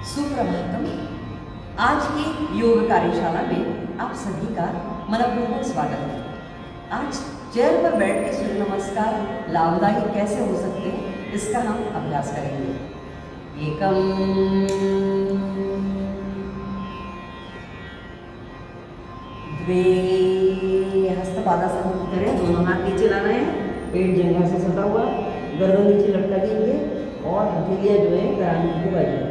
सुप्रभातम। आज की योग कार्यशाला में आप सभी का मनपूर्वक स्वागत है। आज चेयर पर बैठ के सूर्य नमस्कार लाभदायी कैसे हो सकते हैं इसका हम अभ्यास करेंगे। एकम द्वे, हस्तपादासन करें, दोनों हाथ नीचे लाना है, पेट जंघा से सटा हुआ, गर्दन नीचे लटका देंगे और हथेलियां जो है कराने के बाजू।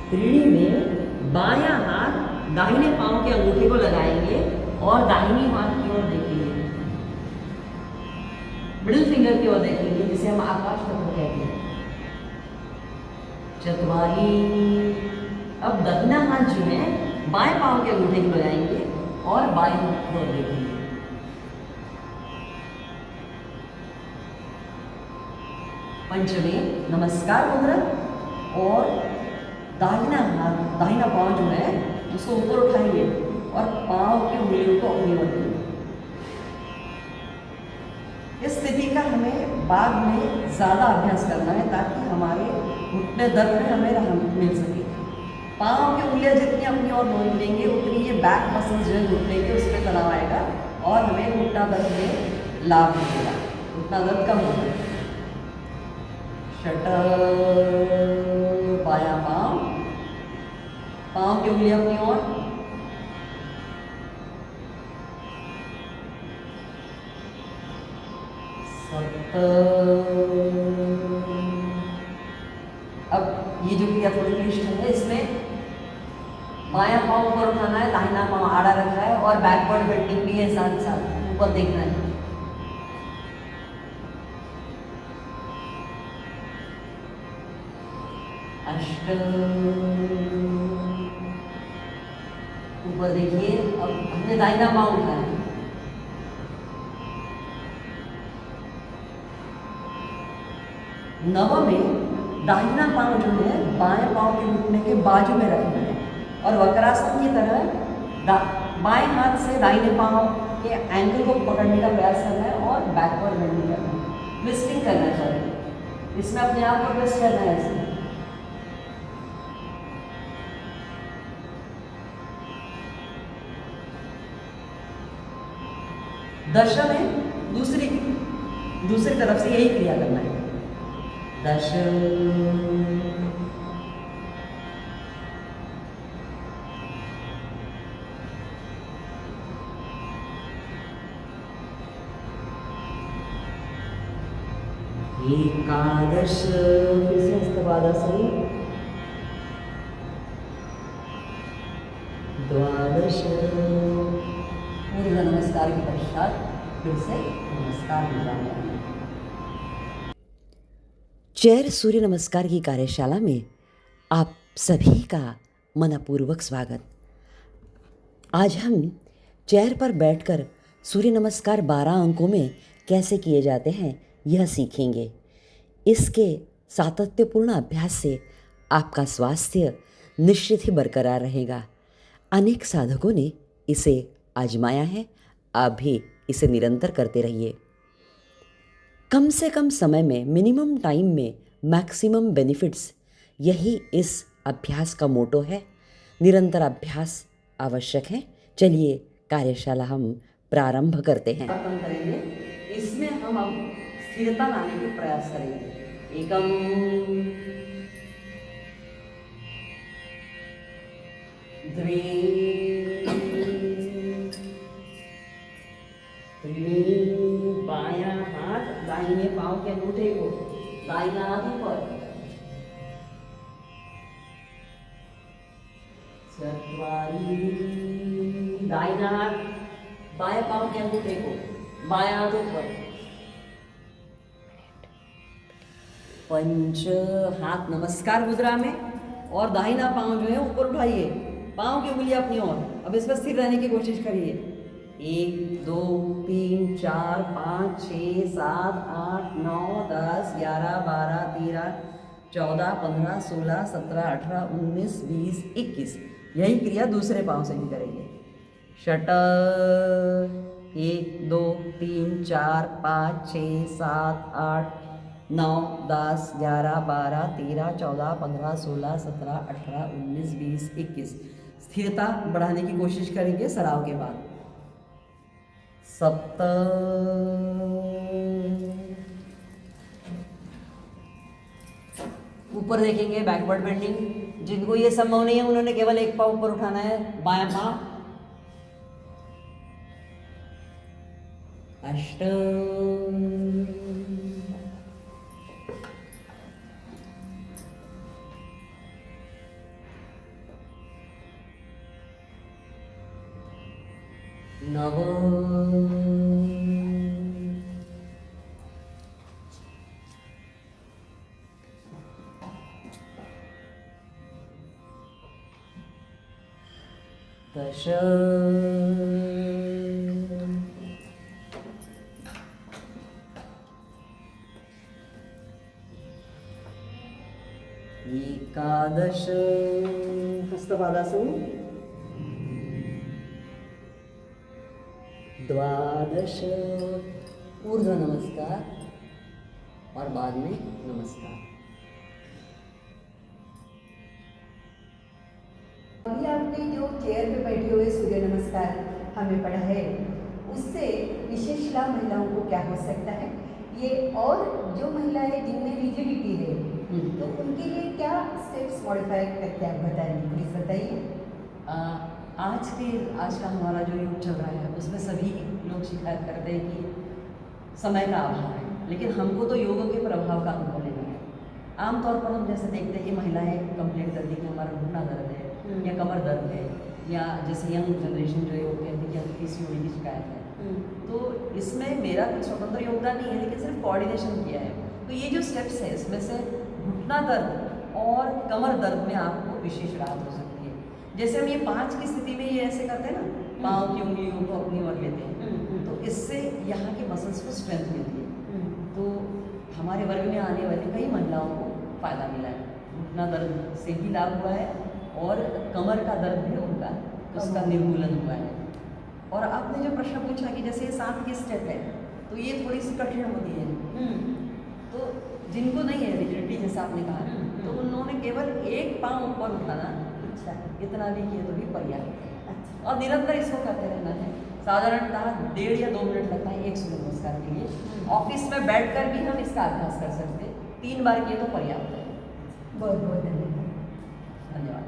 त्रिणी में बायां हाथ दाहिने पांव के अंगूठे को लगाएंगे और दाहिनी हाथ की ओर देखेंगे, मिडिल फिंगर की ओर देखेंगे, जिसे हम आकाश चक्र कहते हैं। चतुवारी। अब दाहिना हाथ जो है बाएं पांव के अंगूठे को लगाएंगे और बाएं हाथ की ओर देखेंगे। पंचमे नमस्कार मुद्रा और दाहिना पांव जो है उसको ऊपर उठाएंगे और पांव की उंगलियों को अपनी ओर देंगे। इस स्थिति का हमें बाद में ज़्यादा अभ्यास करना है ताकि हमारे घुटने दर्द में हमें राहत मिल सके। पांव की उंगलियां जितनी अपनी ओर लेंगे उतनी ये बैक मसल्स जो है घुटने के उस पर तनाव आएगा और हमें घुटना दर्द में लाभ मिलेगा, घुटना दर्द कम होगा। शटर, बायां पांव की उंगलियां अपनी ओर, अब ये जो क्रिया थोड़ी क्लिष्ट है, इसमें बायां पांव ऊपर उठाना है, दाहिना पांव आड़ा रखा है और बैकवर्ड बेंडिंग भी है, साथ साथ ऊपर देखना है। अष्ट, ऊपर देखिए। अब हमने दाहिना पांव उठाया है, नव में दाहिना पांव जो है बाएं पांव के घुटने के बाजू में रखना है और वक्रासन की तरह बाएं हाथ से दाहिने पांव के एंकल को पकड़ने का प्रयास करना है और बैकवर्ड बेंडिंग करना है, ट्विस्टिंग करना चाहिए। इसमें अपने आप को ट्विस्ट करना है ऐसे। दशम में दूसरी तरफ से यही क्रिया करना है। दशम, एकादश, फिर से हस्तपादासन, द्वादश, पूर्ण नमस्कार के पश्चात फिर से नमस्कार मुद्रा में। चेयर सूर्य नमस्कार की कार्यशाला में आप सभी का मनपूर्वक स्वागत। आज हम चेयर पर बैठकर सूर्य नमस्कार 12 अंकों में कैसे किए जाते हैं यह सीखेंगे। इसके सातत्यपूर्ण अभ्यास से आपका स्वास्थ्य निश्चित ही बरकरार रहेगा। अनेक साधकों ने इसे आजमाया है, आप भी इसे निरंतर करते रहिए। कम से कम समय में, मिनिमम टाइम में मैक्सिमम बेनिफिट्स, यही इस अभ्यास का मोटो है। निरंतर अभ्यास आवश्यक है। चलिए कार्यशाला हम प्रारंभ करते हैं। इसमें हम अब स्थिरता लाने के प्रयास करेंगे। एकम, द्वे, त्रीणी, बायां हाथ दाहिने पांव के अंगूठे को दाहिना हाथ ऊपर, चतुवारी, दाहिना हाथ बाएं पांव के अंगूठे को बायां हाथ ऊपर, पंच, हाथ नमस्कार मुद्रा में और दाहिना पांव जो है ऊपर उठाइए, पांव की उंगलियां अपनी ओर। अब इस पर स्थिर रहने की कोशिश करिए। 1 2 3 4 5 6 7 8 9 10 11 12 13 14 15 16 17 18 19 20 21। यही क्रिया दूसरे पांव से भी करेंगे। शटर, 1 2 3 4 5 6 7 8 9, 10, 11, 12, 13, 14, 15, 16, 17, 18, 19, 20, 21। स्थिरता बढ़ाने की कोशिश करेंगे सराव के बाद। 70। ऊपर देखेंगे, बैकवर्ड बेंडिंग। जिनको ये संभव नहीं है उन्होंने केवल एक पाँव ऊपर उठाना है, बायां पाँव। 8। 9। 10। 11। हस्तपादासन। 12। ऊर्ध्व नमस्कार और बाद में नमस्कार। अभी आपने जो चेयर पे बैठे हुए सूर्य नमस्कार हमें पढ़ा है, उससे विशेष लाभ महिलाओं को क्या हो सकता है ये, और जो महिलाएं जिनमें रिजिडिटी है तो उनके लिए क्या स्टेप्स मॉडिफाई करके आप बताएंगे, प्लीज़ बताइए। आज का हमारा जो युग चल रहा है उसमें सभी लोग शिकायत करते हैं कि समय का अभाव है, लेकिन हमको तो योगों के प्रभाव का अनुभव लेना है। आमतौर पर हम जैसे देखते हैं कि महिलाएं कंप्लेंट करती हैं कि हमारा घुटना दर्द है या कमर दर्द है, या जैसे यंग जनरेशन जो है वो कहती है कि हमको पीसीओडी की शिकायत है। तो इसमें मेरा कोई स्वतंत्र योगदान नहीं है, लेकिन सिर्फ कोऑर्डिनेशन किया है। तो ये जो स्टेप्स है इसमें से घुटना दर्द और कमर दर्द में आपको विशेष राहत हो सकती है। जैसे हम ये 5 की स्थिति में ये ऐसे करते हैं ना, पाँव की उंगलियों को अपनी ओर लेते हैं, तो इससे यहाँ के मसल्स को स्ट्रेंथ मिलती है। तो हमारे वर्ग में आने वाली कई महिलाओं को फ़ायदा मिला है, घुटना दर्द से भी लाभ हुआ है और कमर का दर्द भी उनका उसका निर्मूलन हुआ है। और आपने जो प्रश्न पूछा कि जैसे ये 7 की स्टेप है तो ये थोड़ी सी कठिन होती है, तो जिनको नहीं है रिजिडिटी जैसा आपने कहा, तो उन्होंने केवल एक पाँव ऊपर उठाना, अच्छा इतना भी किए तो भी पर्याप्त है। और निरंतर इसको करते रहना है। साधारणतः 1.5 या 2 मिनट लगता है एक सूर्य नमस्कार के लिए। ऑफिस में बैठकर भी हम इसका अभ्यास कर सकते हैं, 3 बार किए तो पर्याप्त है। बहुत बहुत धन्यवाद। धन्यवाद।